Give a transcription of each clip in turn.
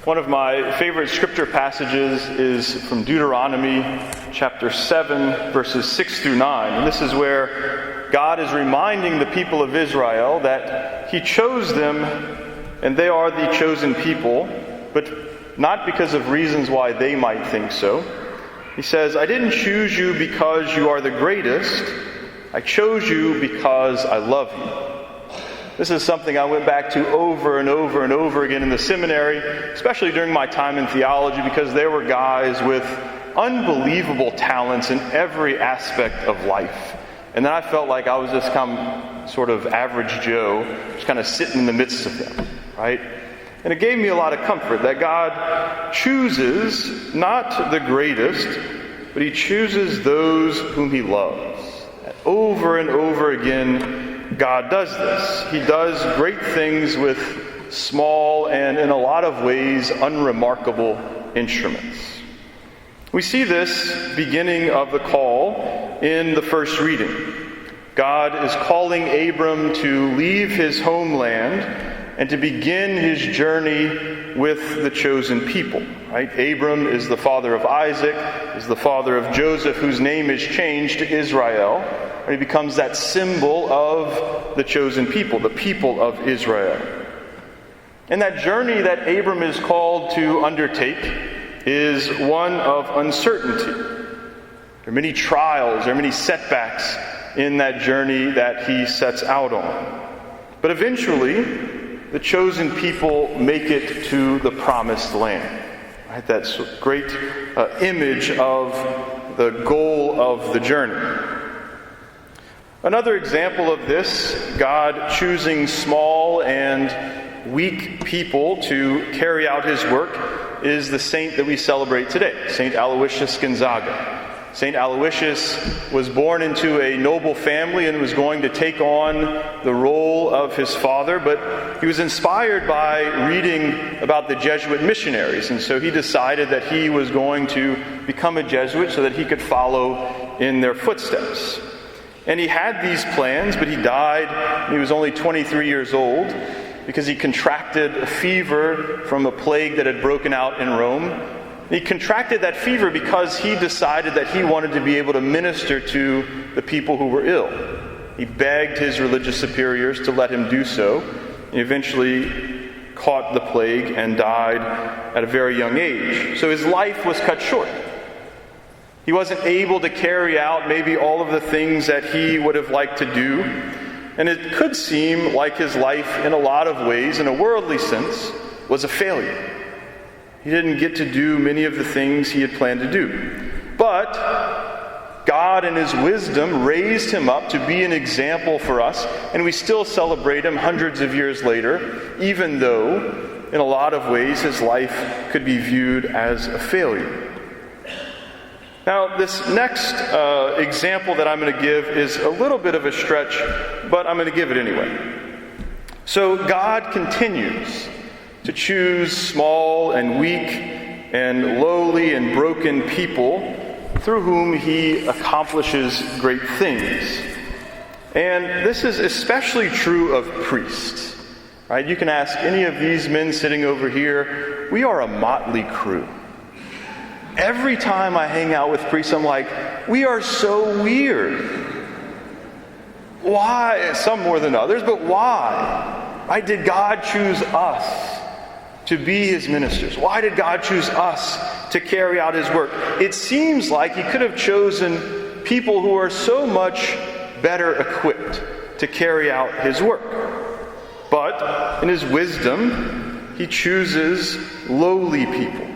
One of my favorite scripture passages is from Deuteronomy chapter 7, verses 6 through 9. And this is where God is reminding the people of Israel that He chose them and they are the chosen people, but not because of reasons why they might think so. He says, "I didn't choose you because you are the greatest. I chose you because I love you." This is something I went back to over and over and over again in the seminary, especially during my time in theology, because there were guys with unbelievable talents in every aspect of life. And then I felt like I was just sort of average Joe, just kind of sitting in the midst of them, right? And it gave me a lot of comfort that God chooses not the greatest, but He chooses those whom He loves. And over and over again, God does this. He does great things with small and, in a lot of ways, unremarkable instruments. We see this beginning of the call in the first reading. God is calling Abram to leave his homeland and to begin his journey with the chosen people. Right? Abram is the father of Isaac, is the father of Joseph, whose name is changed to Israel. And he becomes that symbol of the chosen people, the people of Israel. And that journey that Abram is called to undertake is one of uncertainty. There are many trials, there are many setbacks in that journey that he sets out on. But eventually, the chosen people make it to the promised land. Right? That's a great image of the goal of the journey. Another example of this, God choosing small and weak people to carry out His work, is the saint that we celebrate today, St. Aloysius Gonzaga. St. Aloysius was born into a noble family and was going to take on the role of his father, but he was inspired by reading about the Jesuit missionaries, and so he decided that he was going to become a Jesuit so that he could follow in their footsteps. And he had these plans, but he died when he was only 23 years old because he contracted a fever from a plague that had broken out in Rome. He contracted that fever because he decided that he wanted to be able to minister to the people who were ill. He begged his religious superiors to let him do so. He eventually caught the plague and died at a very young age. So his life was cut short. He wasn't able to carry out maybe all of the things that he would have liked to do. And it could seem like his life, in a lot of ways, in a worldly sense, was a failure. He didn't get to do many of the things he had planned to do. But God, in His wisdom, raised him up to be an example for us, and we still celebrate him hundreds of years later, even though, in a lot of ways, his life could be viewed as a failure. Now, this next example that I'm going to give is a little bit of a stretch, but I'm going to give it anyway. So God continues to choose small and weak and lowly and broken people through whom He accomplishes great things. And this is especially true of priests. Right? You can ask any of these men sitting over here, we are a motley crew. Every time I hang out with priests, I'm like, we are so weird. Why? Some more than others, but why? Why did God choose us to be His ministers? Why did God choose us to carry out His work? It seems like He could have chosen people who are so much better equipped to carry out His work. But in His wisdom, He chooses lowly people.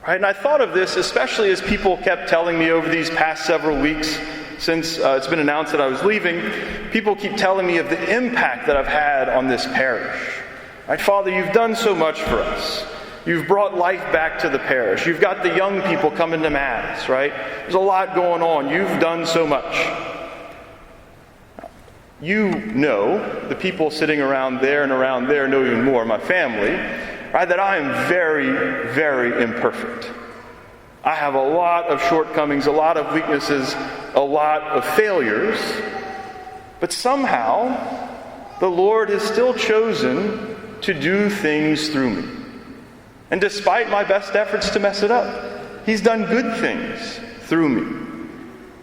Right? And I thought of this especially as people kept telling me over these past several weeks, since it's been announced that I was leaving, people keep telling me of the impact that I've had on this parish. Right, Father, you've done so much for us. You've brought life back to the parish. You've got the young people coming to Mass, right? There's a lot going on. You've done so much. You know, the people sitting around there and around there know even more, my family, right, that I am very, very imperfect. I have a lot of shortcomings, a lot of weaknesses, a lot of failures. But somehow, the Lord has still chosen to do things through me. And despite my best efforts to mess it up, he's done good things through me.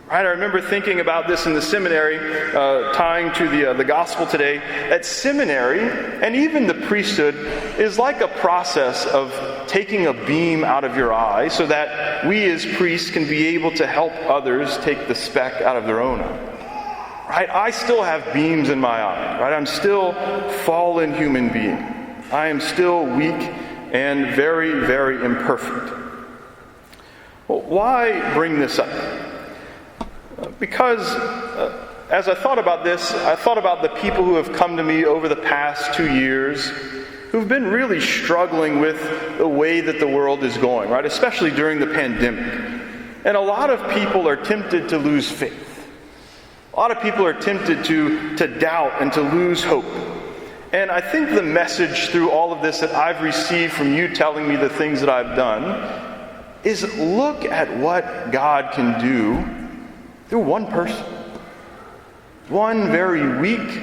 Right? I remember thinking about this in the seminary, tying to the gospel today. At seminary, and even the priesthood, is like a process of taking a beam out of your eye so that we as priests can be able to help others take the speck out of their own eye. Right? I still have beams in my eye. Right? I'm still a fallen human being. I am still weak and very, very imperfect. Well, why bring this up? Because as I thought about this, I thought about the people who have come to me over the past 2 years who've been really struggling with the way that the world is going, right? Especially during the pandemic. And a lot of people are tempted to lose faith. A lot of people are tempted to doubt and to lose hope. And I think the message through all of this that I've received from you telling me the things that I've done is look at what God can do through one person. One very weak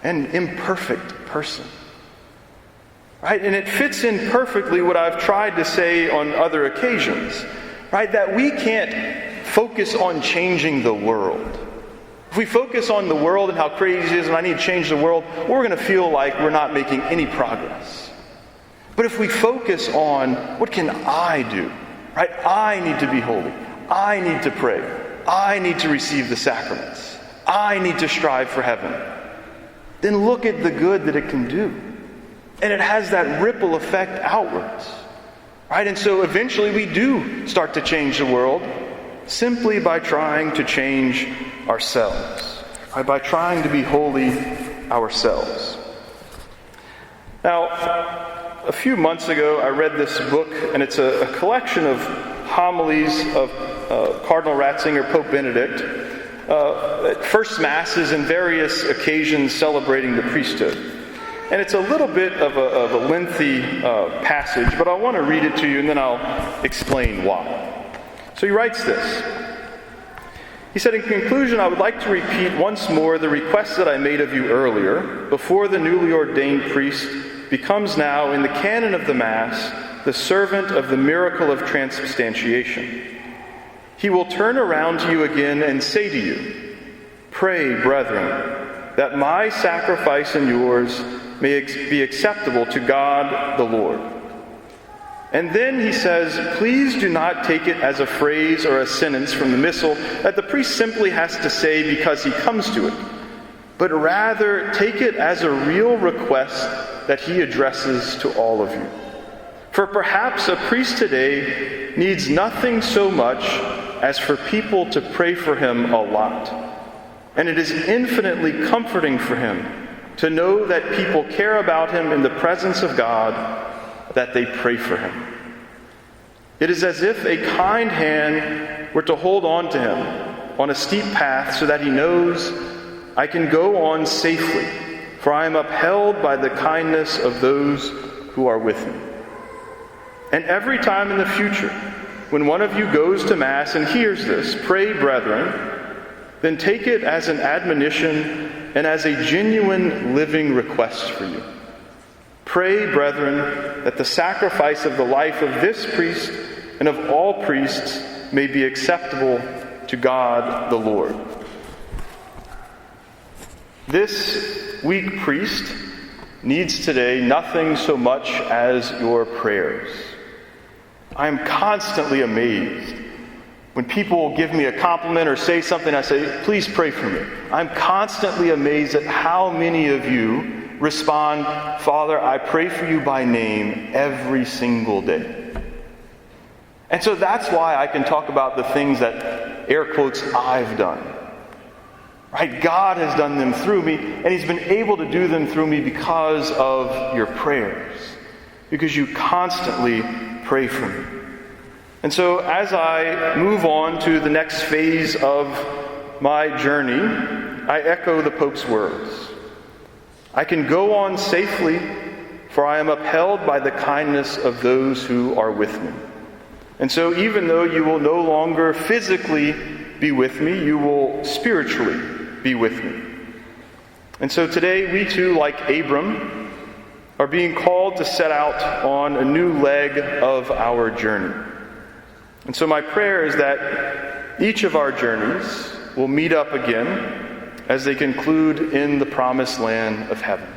and imperfect person. Right? And it fits in perfectly what I've tried to say on other occasions. Right? That we can't focus on changing the world. If we focus on the world and how crazy it is and I need to change the world, we're going to feel like we're not making any progress. But if we focus on what can I do? Right? I need to be holy. I need to pray. I need to receive the sacraments. I need to strive for heaven. Then look at the good that it can do. And it has that ripple effect outwards. Right? And so eventually we do start to change the world simply by trying to change ourselves. Right? By trying to be holy ourselves. Now, a few months ago I read this book, and it's a collection of homilies of Cardinal Ratzinger, Pope Benedict, at First Masses and various occasions celebrating the priesthood. And it's a little bit of a lengthy passage, but I want to read it to you and then I'll explain why. So he writes this. He said, "In conclusion, I would like to repeat once more the request that I made of you earlier, before the newly ordained priest becomes now, in the canon of the Mass, the servant of the miracle of transubstantiation. He will turn around to you again and say to you, 'Pray, brethren, that my sacrifice and yours may be acceptable to God the Lord.' And then he says, 'Please do not take it as a phrase or a sentence from the Missal that the priest simply has to say because he comes to it, but rather take it as a real request that he addresses to all of you. For perhaps a priest today needs nothing so much as for people to pray for him a lot. And it is infinitely comforting for him to know that people care about him in the presence of God, that they pray for him. It is as if a kind hand were to hold on to him on a steep path so that he knows, I can go on safely, for I am upheld by the kindness of those who are with me. And every time in the future, when one of you goes to Mass and hears this, 'Pray, brethren,' then take it as an admonition and as a genuine living request for you. Pray, brethren, that the sacrifice of the life of this priest and of all priests may be acceptable to God the Lord." This weak priest needs today nothing so much as your prayers. I am constantly amazed when people give me a compliment or say something. I say, "Please pray for me." I'm constantly amazed at how many of you respond, "Father, I pray for you by name every single day." And so that's why I can talk about the things that, air quotes, I've done. Right? God has done them through me, and He's been able to do them through me because of your prayers. Because you constantly pray for me. And so as I move on to the next phase of my journey, I echo the Pope's words. I can go on safely, for I am upheld by the kindness of those who are with me. And so even though you will no longer physically be with me, you will spiritually be with me. And so today we too, like Abram, are being called to set out on a new leg of our journey. And so my prayer is that each of our journeys will meet up again as they conclude in the promised land of heaven.